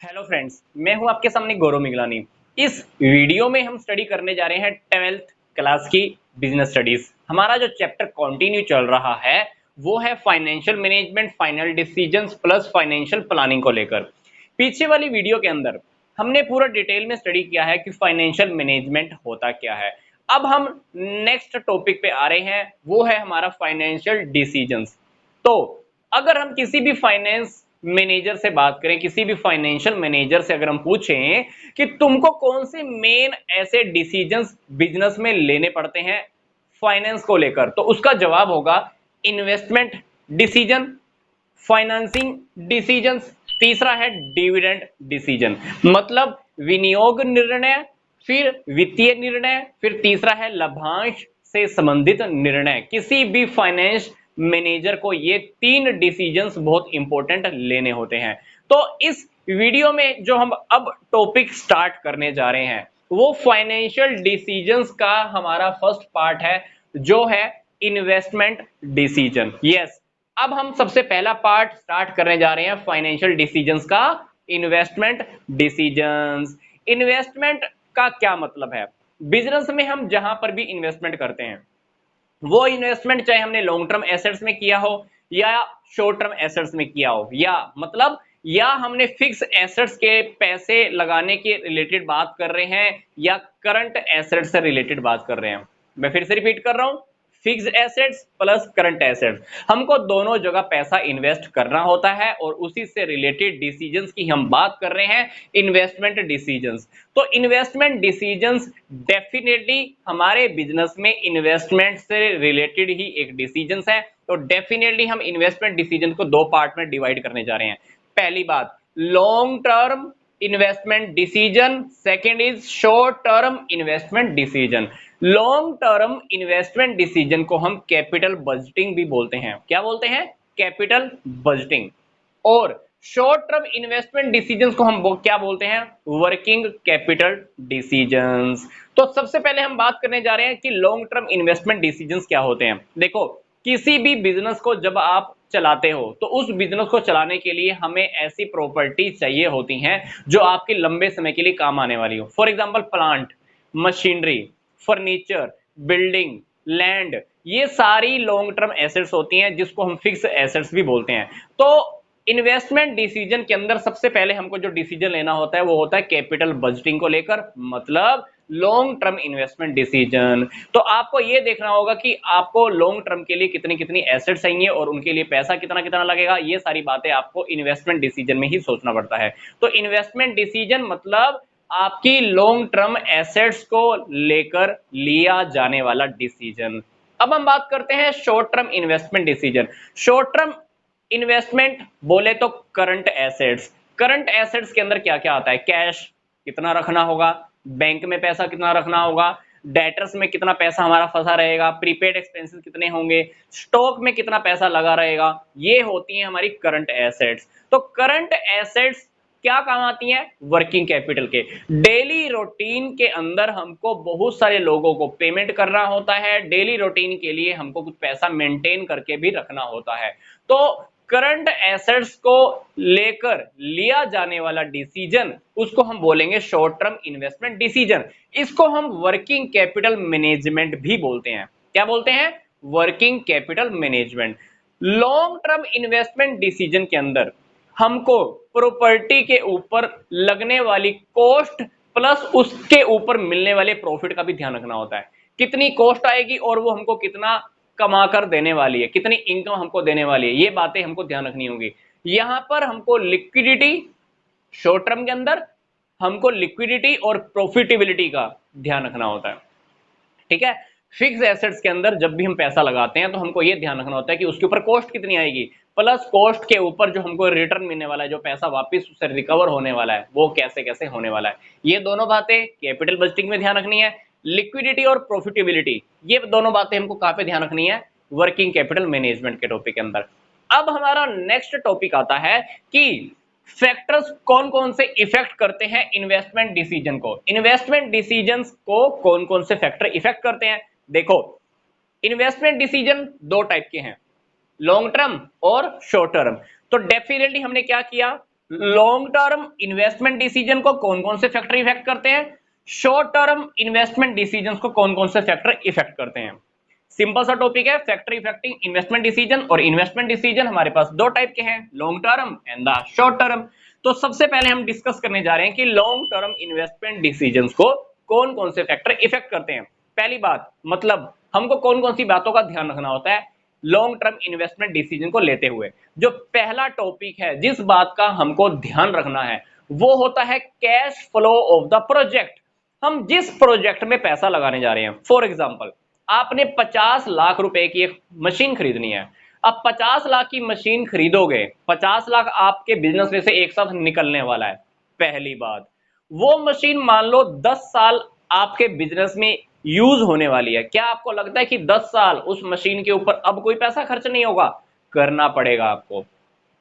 Hello friends, मैं हूं आपके सामने गौरव मिगलानी। इस वीडियो में हम स्टडी करने जा रहे हैं 12th क्लास की बिजनेस स्टडीज। हमारा जो चैप्टर कंटिन्यू चल रहा है वो है financial management, final decisions plus financial planning को लेकर। पीछे वाली वीडियो के अंदर हमने पूरा डिटेल में स्टडी किया है कि फाइनेंशियल मैनेजमेंट होता क्या है। अब हम नेक्स्ट टॉपिक पे आ रहे हैं, वो है हमारा फाइनेंशियल डिसीजंस। तो अगर हम किसी भी फाइनेंस मैनेजर से बात करें, किसी भी फाइनेंशियल मैनेजर से अगर हम पूछें कि तुमको कौन से मेन ऐसे डिसीजंस बिजनेस में लेने पड़ते हैं फाइनेंस को लेकर, तो उसका जवाब होगा इन्वेस्टमेंट डिसीजन, फाइनेंसिंग डिसीजंस, तीसरा है डिविडेंड डिसीजन, मतलब विनियोग निर्णय, फिर वित्तीय निर्णय, फिर तीसरा है लाभांश से संबंधित निर्णय। किसी भी फाइनेंस मैनेजर को ये तीन डिसीजंस बहुत इंपॉर्टेंट लेने होते हैं। तो इस वीडियो में जो हम अब टॉपिक स्टार्ट करने जा रहे हैं वो फाइनेंशियल डिसीजंस का हमारा फर्स्ट पार्ट है, जो है इन्वेस्टमेंट डिसीजन। यस, अब हम सबसे पहला पार्ट स्टार्ट करने जा रहे हैं फाइनेंशियल डिसीजंस का, इन्वेस्टमेंट डिसीजंस। इन्वेस्टमेंट का क्या मतलब है? बिजनेस में हम जहां पर भी इन्वेस्टमेंट करते हैं, वो इन्वेस्टमेंट चाहे हमने लॉन्ग टर्म एसेट्स में किया हो या शॉर्ट टर्म एसेट्स में किया हो, या हमने फिक्स एसेट्स के पैसे लगाने के रिलेटेड बात कर रहे हैं या करंट एसेट्स से रिलेटेड बात कर रहे हैं। मैं फिर से रिपीट कर रहा हूं, fix assets plus current assets, हमको दोनों जगह पैसा इन्वेस्ट करना होता है और उसी से रिलेटेड डिसीजंस की हम बात कर रहे हैं, इन्वेस्टमेंट डिसीजंस। तो इन्वेस्टमेंट डिसीजंस डेफिनेटली हमारे बिजनेस में इन्वेस्टमेंट से रिलेटेड ही एक डिसीजंस है। तो डेफिनेटली हम इन्वेस्टमेंट डिसीजन को दो पार्ट में डिवाइड करने जा रहे हैं। पहली बात long term investment decision, second is short term investment decision. Long term investment decision को हम कैपिटल बजटिंग भी बोलते हैं। क्या बोलते हैं? Capital budgeting. और शॉर्ट टर्म इन्वेस्टमेंट डिसीजंस को हम क्या बोलते हैं? Working capital decisions. तो सबसे पहले हम बात करने जा रहे हैं कि लॉन्ग टर्म इन्वेस्टमेंट डिसीजंस क्या होते हैं। देखो, किसी भी बिजनेस को जब आप चलाते हो तो उस बिजनेस को चलाने के लिए हमें ऐसी प्रॉपर्टीज चाहिए होती हैं जो आपके लंबे समय के लिए काम आने वाली हो। For example plant, machinery, furniture, building, land, ये सारी लॉन्ग टर्म एसेट्स होती हैं जिसको हम फिक्स एसेट्स भी बोलते हैं। तो इन्वेस्टमेंट डिसीजन के अंदर सबसे पहले हमको जो डिसीजन लेना होता है वो होता है कैपिटल बजटिंग को लेकर, मतलब लॉन्ग टर्म इन्वेस्टमेंट डिसीजन। तो आपको ये देखना होगा कि आपको लॉन्ग टर्म के लिए कितनी कितनी एसेट्स चाहिए और उनके लिए पैसा कितना कितना लगेगा। ये सारी बातें आपको इन्वेस्टमेंट डिसीजन में ही सोचना पड़ता है। तो इन्वेस्टमेंट डिसीजन मतलब आपकी लॉन्ग टर्म एसेट्स को लेकर लिया जाने वाला डिसीजन। अब हम बात करते हैं short term investment decision. Short term investment बोले तो करंट एसेट्स। करंट एसेट्स के अंदर क्या क्या आता है? कैश कितना रखना होगा, बैंक में पैसा कितना रखना होगा, डेटर्स में कितना पैसा हमारा फंसा रहेगा, प्रीपेड एक्सपेंसेस कितने होंगे, स्टॉक में कितना पैसा लगा रहेगा, ये होती है हमारी करंट एसेट्स। तो करंट एसेट्स क्या काम आती हैं? वर्किंग कैपिटल के। डेली रूटीन के अंदर हमको बहुत सारे लोगों को पेमेंट करना होता है, डेली रूटीन के लिए हमको कुछ पैसा मेंटेन करके भी रखना होता है। तो करंट एसेट्स को लेकर लिया जाने वाला डिसीजन, उसको हम बोलेंगे शॉर्ट टर्म इन्वेस्टमेंट डिसीजन। इसको हम वर्किंग कैपिटल मैनेजमेंट भी बोलते हैं। क्या बोलते हैं? Working capital management. Long term investment decision के अंदर हमको प्रॉपर्टी के ऊपर लगने वाली कॉस्ट प्लस उसके ऊपर मिलने वाले प्रॉफिट का भी ध्यान रखना होता है। कितनी कॉस्ट आएगी और वो हमको कितना कमा कर देने वाली है, कितनी इनकम हमको देने वाली है, ये बातें हमको ध्यान रखनी होगी। यहां पर हमको लिक्विडिटी, शॉर्ट टर्म के अंदर हमको लिक्विडिटी और प्रॉफिटेबिलिटी का ध्यान रखना होता है। ठीक है? फिक्स एसेट्स के अंदर जब भी हम पैसा लगाते हैं तो हमको ये ध्यान रखना होता है कि उसके ऊपर कॉस्ट कितनी आएगी प्लस कॉस्ट के ऊपर जो हमको रिटर्न मिलने वाला है, जो पैसा वापस उससे रिकवर होने वाला है, वो कैसे कैसे होने वाला है। ये दोनों बातें कैपिटल बजटिंग में ध्यान रखनी है। लिक्विडिटी और प्रॉफिटेबिलिटी, ये दोनों बातें हमको कहां पे ध्यान रखनी है? वर्किंग कैपिटल मैनेजमेंट के टॉपिक के अंदर। अब हमारा नेक्स्ट टॉपिक आता है कि फैक्टर्स कौन कौन से इफेक्ट करते हैं इन्वेस्टमेंट डिसीजन को। इन्वेस्टमेंट डिसीजंस को कौन कौन से फैक्टर इफेक्ट करते हैं? देखो, इन्वेस्टमेंट डिसीजन दो टाइप के हैं, लॉन्ग टर्म और शॉर्ट टर्म। तो डेफिनेटली हमने क्या किया, लॉन्ग टर्म इन्वेस्टमेंट डिसीजन को कौन कौन से फैक्टर इफेक्ट करते हैं, शॉर्ट टर्म इन्वेस्टमेंट डिसीजन को कौन कौन से फैक्टर इफेक्ट करते हैं। सिंपल सा टॉपिक है, फैक्टर इफेक्टिंग इन्वेस्टमेंट डिसीजन। और इन्वेस्टमेंट डिसीजन हमारे पास दो टाइप के हैं, long term and the short term. तो सबसे पहले हम डिस्कस करने जा रहे हैं कि लॉन्ग टर्म इन्वेस्टमेंट डिसीजंस को कौन कौन से फैक्टर इफेक्ट करते हैं। पहली बात, मतलब हमको कौन कौन सी बातों का ध्यान रखना होता है लॉन्ग टर्म इन्वेस्टमेंट डिसीजन को लेते हुए। जो पहला टॉपिक है जिस बात का हमको ध्यान रखना है वो होता है cash flow of the project. हम जिस प्रोजेक्ट में पैसा लगाने जा रहे हैं, फॉर एग्जांपल आपने 50 लाख रुपए की एक मशीन खरीदनी है। अब 50 लाख की मशीन खरीदोगे, 50 लाख आपके बिजनेस में से एक साथ निकलने वाला है। पहली बात, वो मशीन मान लो 10 साल आपके बिजनेस में यूज होने वाली है। क्या आपको लगता है कि 10 साल उस मशीन के ऊपर अब कोई पैसा खर्च नहीं होगा? करना पड़ेगा आपको।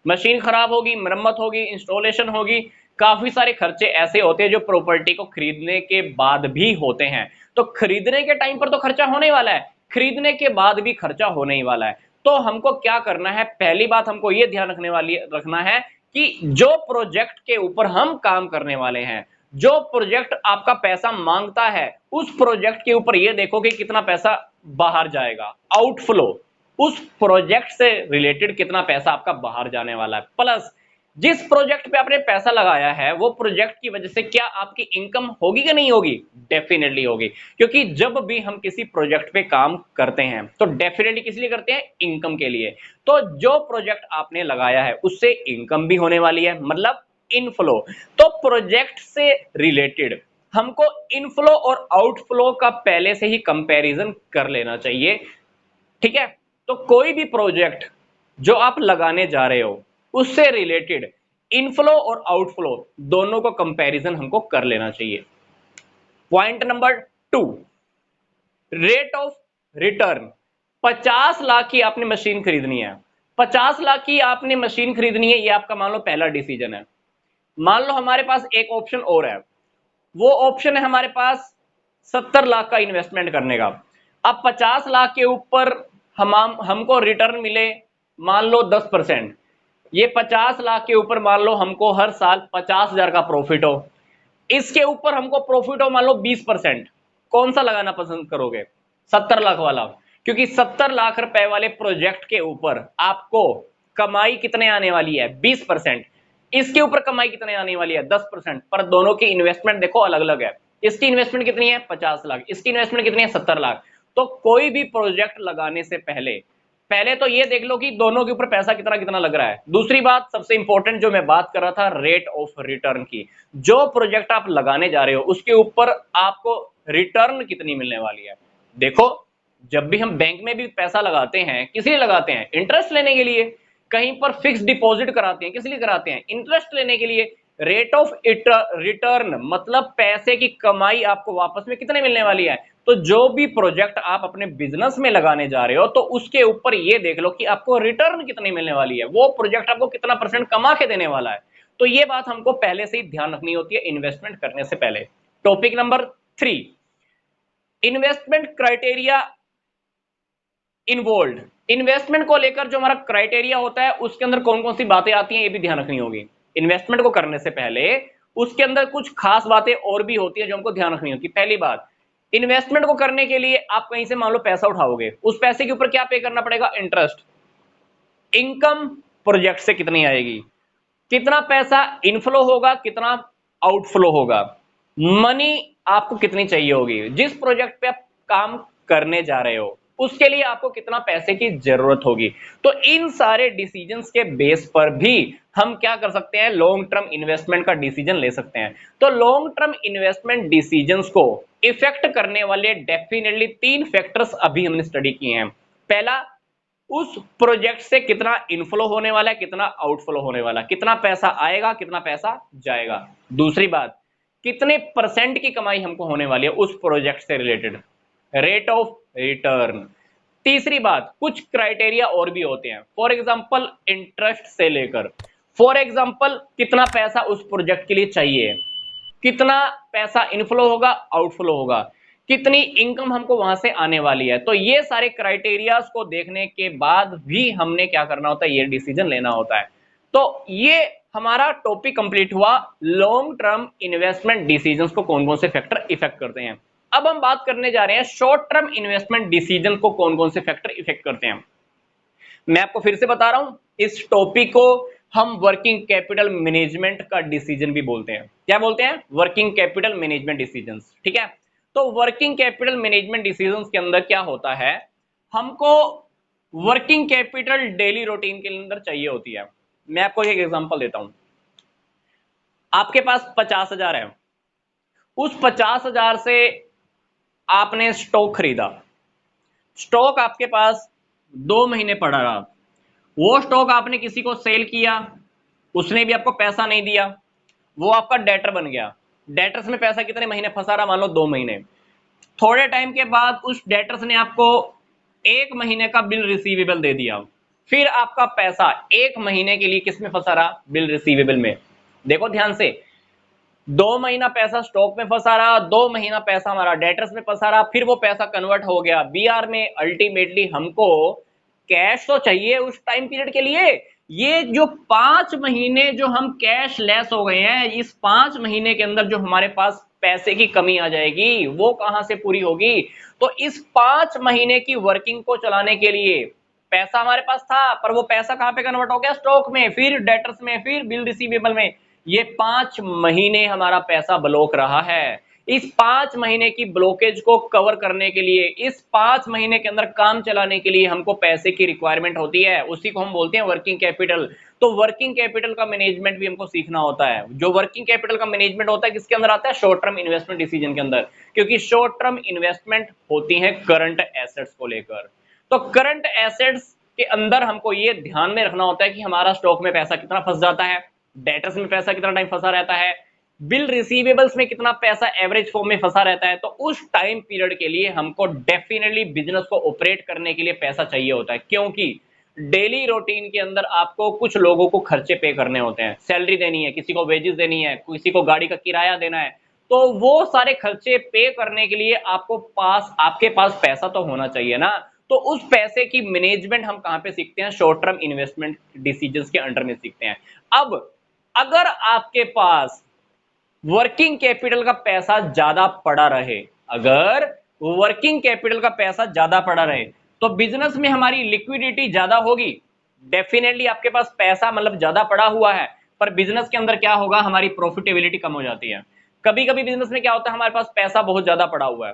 मशीन खराब होगी, मरम्मत होगी, इंस्टॉलेशन होगी, काफी सारे खर्चे ऐसे होते हैं जो प्रॉपर्टी को खरीदने के बाद भी होते हैं। तो खरीदने के टाइम पर तो खर्चा होने ही वाला है, खरीदने के बाद भी खर्चा होने ही वाला है। तो हमको क्या करना है, पहली बात हमको ये ध्यान रखना है कि जो प्रोजेक्ट के ऊपर हम काम करने वाले हैं, जो प्रोजेक्ट आपका पैसा मांगता है, उस प्रोजेक्ट के ऊपर ये देखो कि कितना पैसा बाहर जाएगा, आउटफ्लो, उस प्रोजेक्ट से रिलेटेड कितना पैसा आपका बाहर जाने वाला है। प्लस जिस प्रोजेक्ट पे आपने पैसा लगाया है वो प्रोजेक्ट की वजह से क्या आपकी इनकम होगी कि नहीं होगी? डेफिनेटली होगी, क्योंकि जब भी हम किसी प्रोजेक्ट पे काम करते हैं तो डेफिनेटली किस लिए करते हैं? इनकम के लिए। तो जो प्रोजेक्ट आपने लगाया है उससे इनकम भी होने वाली है, मतलब इनफ्लो। तो प्रोजेक्ट से रिलेटेड हमको इनफ्लो और आउटफ्लो का पहले से ही कंपैरिजन कर लेना चाहिए, ठीक है। तो कोई भी प्रोजेक्ट जो आप लगाने जा रहे हो उससे रिलेटेड इनफ्लो और आउटफ्लो दोनों को कंपैरिजन हमको कर लेना चाहिए। Point number 2, rate of return. 50 lakh की आपने मशीन खरीदनी है, 50 लाख की आपने मशीन खरीदनी है, ये आपका मान लो पहला डिसीजन है। मान लो हमारे पास एक ऑप्शन और है, वो ऑप्शन है हमारे पास 70 लाख का इन्वेस्टमेंट करने का। अब 50 लाख के ऊपर हमको रिटर्न मिले मान लो 10%। ये 50 लाख के ऊपर मान लो हमको हर साल 50,000 का प्रॉफिट हो, इसके ऊपर हमको प्रॉफिट हो मान लो 20%। कौन सा लगाना पसंद करोगे? 70 लाख वाला, क्योंकि 70 लाख रुपए वाले प्रोजेक्ट के ऊपर आपको कमाई कितने आने वाली है? 20%। इसके ऊपर कमाई कितने आने वाली है? 10%। पर दोनों की इन्वेस्टमेंट देखो अलग अलग है। इसकी इन्वेस्टमेंट कितनी है? 50 लाख। इसकी इन्वेस्टमेंट कितनी है? 70 लाख। तो कोई भी प्रोजेक्ट लगाने से पहले पहले तो ये देख लो कि दोनों के ऊपर पैसा कितना कितना लग रहा है। दूसरी बात सबसे इंपॉर्टेंट जो मैं बात कर रहा था, रेट ऑफ रिटर्न की। जो प्रोजेक्ट आप लगाने जा रहे हो उसके ऊपर आपको रिटर्न कितनी मिलने वाली है। देखो, जब भी हम बैंक में भी पैसा लगाते हैं किस लिए लगाते हैं? इंटरेस्ट लेने के लिए। कहीं पर फिक्स डिपॉजिट कराते हैं, किस लिए कराते हैं? इंटरेस्ट लेने के लिए। रेट ऑफ रिटर्न मतलब पैसे की कमाई आपको वापस में कितने मिलने वाली है। तो जो भी प्रोजेक्ट आप अपने बिजनेस में लगाने जा रहे हो तो उसके ऊपर ये देख लो कि आपको रिटर्न कितनी मिलने वाली है, वो प्रोजेक्ट आपको कितना परसेंट कमा के देने वाला है। तो ये बात हमको पहले से ही ध्यान रखनी होती है इन्वेस्टमेंट करने से पहले। Topic number 3, investment criteria involve. Investment को लेकर जो हमारा क्राइटेरिया होता है उसके अंदर कौन कौन सी बातें आती हैं ये भी ध्यान रखनी होगी। इन्वेस्टमेंट को करने से पहले उसके अंदर कुछ खास बातें और भी होती है जो हमको ध्यान रखनी होती है। पहली बात, इन्वेस्टमेंट को करने के लिए आप कहीं से मान लो पैसा उठाओगे, उस पैसे के ऊपर क्या पे करना पड़ेगा? इंटरेस्ट। इनकम प्रोजेक्ट से कितनी आएगी, कितना पैसा इनफ्लो होगा, कितना आउटफ्लो होगा, मनी आपको कितनी चाहिए होगी, जिस प्रोजेक्ट पे आप काम करने जा रहे हो उसके लिए आपको कितना पैसे की जरूरत होगी। तो इन सारे डिसीजंस के बेस पर भी हम क्या कर सकते हैं? लॉन्ग टर्म इन्वेस्टमेंट का डिसीजन ले सकते हैं। तो लॉन्ग टर्म इन्वेस्टमेंट डिसीजंस को इफेक्ट करने वाले डेफिनेटली 3 फैक्टर्स अभी हमने स्टडी किए हैं। पहला, उस प्रोजेक्ट से कितना इनफ्लो होने वाला है, कितना आउटफ्लो होने वाला है, कितना पैसा आएगा, कितना पैसा जाएगा। दूसरी बात, कितने परसेंट की कमाई हमको होने वाली है उस प्रोजेक्ट से रिलेटेड, रेट ऑफ रिटर्न। तीसरी बात, कुछ क्राइटेरिया और भी होते हैं, फॉर एग्जांपल इंटरेस्ट से लेकर, फॉर एग्जांपल कितना पैसा उस प्रोजेक्ट के लिए चाहिए, कितना पैसा इनफ्लो होगा, आउटफ्लो होगा, कितनी इनकम हमको वहां से आने वाली है। तो ये सारे क्राइटेरियाज को देखने के बाद भी हमने क्या करना होता है? ये डिसीजन लेना होता है। तो ये हमारा टॉपिक कंप्लीट हुआ। लॉन्ग टर्म इन्वेस्टमेंट डिसीजंस को कौन कौन से फैक्टर इफेक्ट करते हैं। अब हम बात करने जा रहे हैं शॉर्ट टर्म इन्वेस्टमेंट डिसीजन को कौन कौन से फैक्टर इफेक्ट करते हैं। मैं आपको फिर से बता रहा हूं, इस टॉपिक को हम वर्किंग कैपिटल मैनेजमेंट का डिसीजन भी बोलते हैं। क्या बोलते हैं? Working capital management decisions. ठीक है, तो वर्किंग कैपिटल मैनेजमेंट डिसीजंस के अंदर क्या होता है, हमको वर्किंग कैपिटल डेली रूटीन के अंदर चाहिए होती है। मैं आपको एक एग्जांपल देता हूं। आपके पास 50,000 है, उस 50,000 से आपने स्टॉक खरीदा, स्टॉक आपके पास 2 महीने पड़ा रहा, वो स्टॉक आपने किसी को सेल किया, उसने भी आपको पैसा नहीं दिया, वो आपका डेटर बन गया। डेटर्स में पैसा कितने महीने फंसा रहा? मान लो 2 महीने। थोड़े टाइम के बाद उस डेटर्स ने आपको 1 महीने का बिल रिसीवेबल दे दिया, फिर आपका पैसा 1 महीने के लिए किस में फंसा रहा? बिल रिसीवेबल में। देखो ध्यान से, 2 महीना पैसा स्टॉक में फंसा रहा, 2 महीना पैसा हमारा डेटर्स में फंसा रहा, फिर वो पैसा कन्वर्ट हो गया बीआर में। अल्टीमेटली हमको कैश तो चाहिए उस टाइम पीरियड के लिए। ये जो 5 महीने जो हम कैश लेस हो गए हैं, इस 5 महीने के अंदर जो हमारे पास पैसे की कमी आ जाएगी, वो कहां से पूरी होगी? तो इस 5 महीने की वर्किंग को चलाने के लिए पैसा हमारे पास था, पर वो पैसा कहां पे कन्वर्ट हो गया? स्टॉक में, फिर डेटर्स में, फिर बिल रिसीवेबल में। ये 5 महीने हमारा पैसा ब्लॉक रहा है। इस 5 महीने की ब्लॉकेज को कवर करने के लिए, इस 5 महीने के अंदर काम चलाने के लिए हमको पैसे की रिक्वायरमेंट होती है, उसी को हम बोलते हैं वर्किंग कैपिटल। तो वर्किंग कैपिटल का मैनेजमेंट भी हमको सीखना होता है। जो वर्किंग कैपिटल का मैनेजमेंट होता है किसके अंदर आता है? शॉर्ट टर्म इन्वेस्टमेंट डिसीजन के अंदर, क्योंकि शॉर्ट टर्म इन्वेस्टमेंट होती है करंट एसेट्स को लेकर। तो करंट एसेट्स के अंदर हमको ये ध्यान में रखना होता है कि हमारा स्टॉक में पैसा कितना फंस जाता है, डेटर्स में पैसा कितना टाइम फंसा रहता है, बिल रिसीवेबल्स में कितना पैसा एवरेज फॉर्म में फंसा रहता है। तो उस टाइम पीरियड के लिए हमको डेफिनेटली बिजनेस को ऑपरेट करने के लिए पैसा चाहिए होता है, क्योंकि डेली रूटीन के अंदर आपको कुछ लोगों को खर्चे पे करने होते हैं, सैलरी देनी है, किसी को वेजेस देनी है, किसी को गाड़ी का किराया देना है। तो वो सारे खर्चे पे करने के लिए आपके पास पैसा तो होना चाहिए ना। तो उस पैसे की मैनेजमेंट हम कहां पे सीखते हैं? शॉर्ट टर्म इन्वेस्टमेंट डिसीजंस के अंडर में सीखते हैं। अब अगर आपके पास वर्किंग कैपिटल का पैसा ज्यादा पड़ा रहे, अगर वर्किंग कैपिटल का पैसा ज्यादा पड़ा रहे, तो बिजनेस में हमारी लिक्विडिटी ज्यादा होगी। डेफिनेटली आपके पास पैसा मतलब ज्यादा पड़ा हुआ है, पर बिजनेस के अंदर क्या होगा? हमारी प्रॉफिटेबिलिटी कम हो जाती है। कभी कभी बिजनेस में क्या होता है, हमारे पास पैसा बहुत ज्यादा पड़ा हुआ है,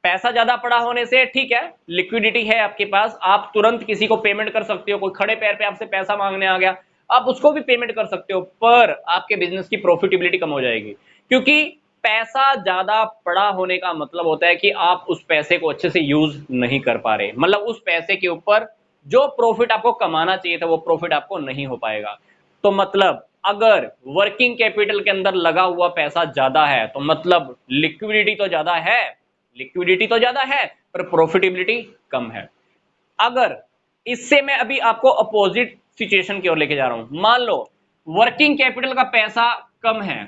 पैसा ज्यादा पड़ा होने से ठीक है, लिक्विडिटी है आपके पास, आप तुरंत किसी को पेमेंट कर सकते हो। कोई खड़े पैर पे आपसे पैसा मांगने आ गया, आप उसको भी पेमेंट कर सकते हो, पर आपके बिजनेस की प्रॉफिटेबिलिटी कम हो जाएगी। क्योंकि पैसा ज्यादा पड़ा होने का मतलब होता है कि आप उस पैसे को अच्छे से यूज नहीं कर पा रहे, मतलब उस पैसे के ऊपर जो प्रॉफिट आपको कमाना चाहिए था वो प्रॉफिट आपको नहीं हो पाएगा। तो मतलब अगर वर्किंग कैपिटल के अंदर लगा हुआ पैसा ज्यादा है, तो मतलब लिक्विडिटी तो ज्यादा है, लिक्विडिटी तो ज्यादा है पर प्रॉफिटेबिलिटी कम है। अगर इससे मैं अभी आपको अपोजिट सिचुएशन की ओर लेके जा रहा हूं, मान लो वर्किंग कैपिटल का पैसा कम है,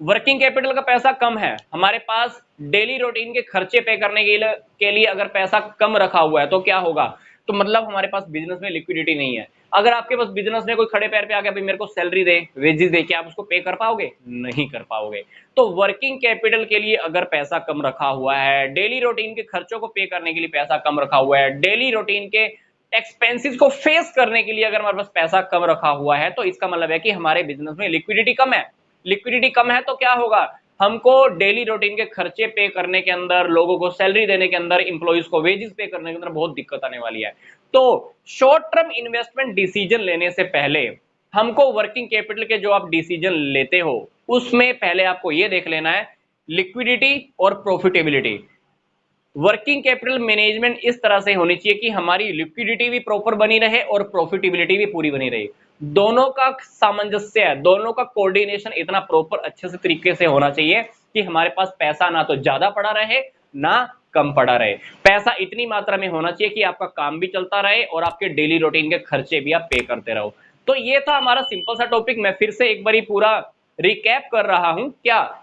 वर्किंग कैपिटल का पैसा कम है, हमारे पास डेली रूटीन के खर्चे पे करने के लिए अगर पैसा कम रखा हुआ है, तो क्या होगा? तो मतलब हमारे पास बिजनेस में लिक्विडिटी नहीं है। अगर आपके पास बिजनेस में कोई खड़े पैर पे आ गया, भाई मेरे को सैलरी दे, वेजेस दे, क्या आप उसको पे कर पाओगे? नहीं कर पाओगे। तो वर्किंग कैपिटल के लिए अगर पैसा कम रखा हुआ है, डेली रूटीन के खर्चों को पे करने के लिए पैसा कम रखा हुआ है, डेली रूटीन के एक्सपेंसेस को फेस करने के लिए अगर हमारे पास पैसा कम रखा हुआ है, तो इसका मतलब है कि हमारे बिजनेस में लिक्विडिटी कम है। लिक्विडिटी कम है तो क्या होगा? हमको डेली रूटीन के खर्चे पे करने के अंदर, लोगों को सैलरी देने के अंदर, इंप्लॉइज को वेजेस पे करने के अंदर बहुत दिक्कत आने वाली है। तो शॉर्ट टर्म इन्वेस्टमेंट डिसीजन लेने से पहले हमको वर्किंग कैपिटल के जो आप डिसीजन लेते हो उसमें पहले आपको यह देख लेना है लिक्विडिटी और प्रॉफिटेबिलिटी। वर्किंग कैपिटल मैनेजमेंट इस तरह से होनी चाहिए कि हमारी लिक्विडिटी भी प्रॉपर बनी रहे और प्रॉफिटेबिलिटी भी पूरी बनी रहे। दोनों का सामंजस्य है, दोनों का कोऑर्डिनेशन इतना प्रॉपर अच्छे से तरीके से होना चाहिए कि हमारे पास पैसा ना तो ज्यादा पड़ा रहे ना कम पड़ा रहे। पैसा इतनी मात्रा में होना चाहिए कि आपका काम भी चलता रहे और आपके डेली रूटीन के खर्चे भी आप पे करते रहो। तो ये था हमारा सिंपल सा टॉपिक। मैं फिर से एक बार पूरा रिकैप कर रहा हूं। क्या?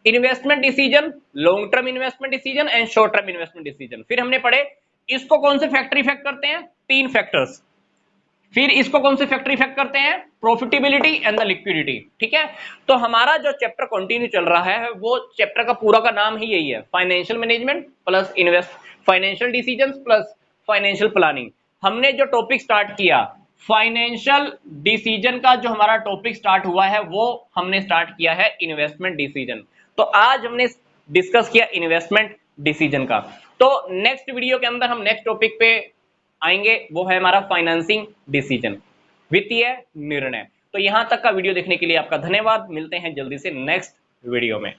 Investment decision, long term investment decision and short term investment decision. फिर हमने पढ़े इसको कौन से फैक्टर इफेक्ट करते हैं? 3 फैक्टर्स। फिर इसको कौन से फैक्टर इफेक्ट करते हैं? Profitability and the liquidity. ठीक है, तो हमारा जो चैप्टर कंटिन्यू चल रहा है वो चैप्टर का पूरा का नाम ही यही है, financial management plus financial decisions plus financial planning. हमने जो टॉपिक स्टार्ट किया फाइनेंशियल डिसीजन का, जो हमारा टॉपिक स्टार्ट हुआ है वो हमने स्टार्ट किया है इन्वेस्टमेंट डिसीजन। तो आज हमने डिस्कस किया इन्वेस्टमेंट डिसीजन का। तो नेक्स्ट वीडियो के अंदर हम नेक्स्ट टॉपिक पे आएंगे, वो है हमारा फाइनेंसिंग डिसीजन, वित्तीय निर्णय। तो यहां तक का वीडियो देखने के लिए आपका धन्यवाद। मिलते हैं जल्दी से नेक्स्ट वीडियो में।